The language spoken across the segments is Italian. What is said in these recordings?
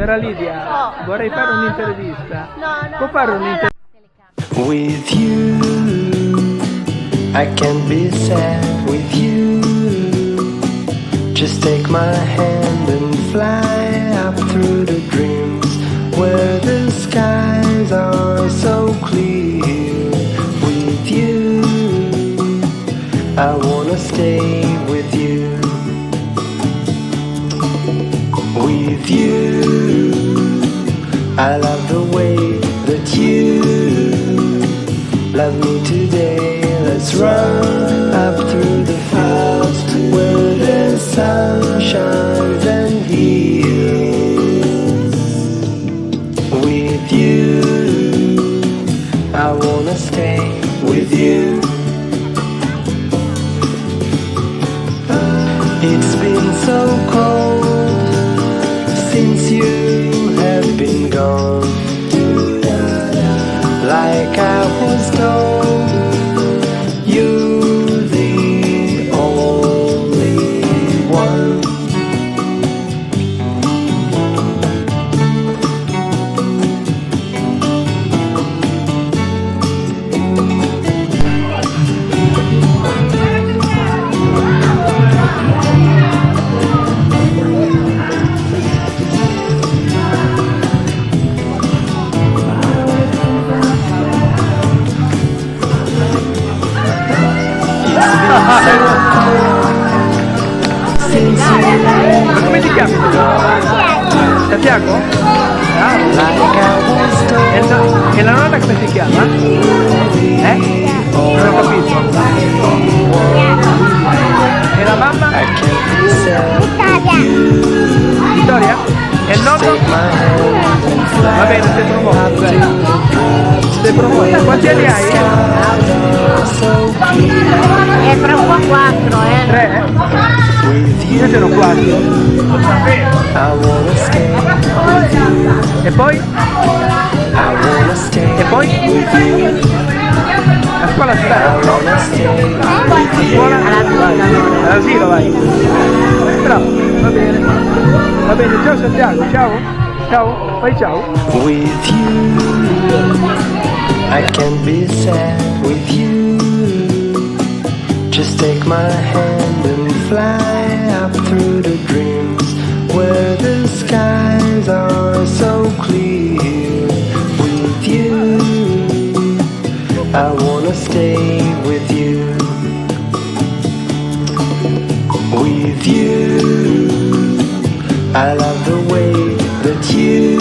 Signora Lidia, vorrei fare un'intervista. Può fare un'intervista? With you, I can't be sad with you. Just take my hand and fly up through the dreams where the skies are so clear. With you, I wanna stay with you. With you, I love the way that you love me today. Let's run up through the fields where the sun shines and heals. With you, I wanna stay with you. It's been so cold since you have been gone. Like I was told, you're the only one. Ma come ti chiami? Santiago? E la nonna come si chiama? Non ho capito. E la mamma? Vittoria? E il nonno? Va bene, sei promosso, dai. Sei promosso. Quanti anni hai? Tra un po' 4, 3? Io ce n'ho 4. E poi? E poi? A scuola si va? A scuola? All'asilo vai. Bravo, va bene. Va bene, ciao Santiago, ciao. Ciao, fai ciao. With you, I can't be sad with you. Just take my hand and fly up through the dreams where the skies are so clear. With you, I wanna stay with you. With you, I love the way that you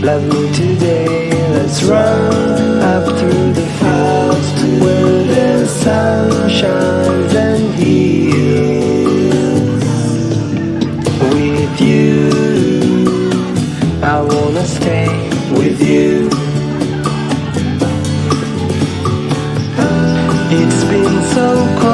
love me today. Let's run up through the fields where the sun shines and heals. With you, I wanna stay with you. It's been so cold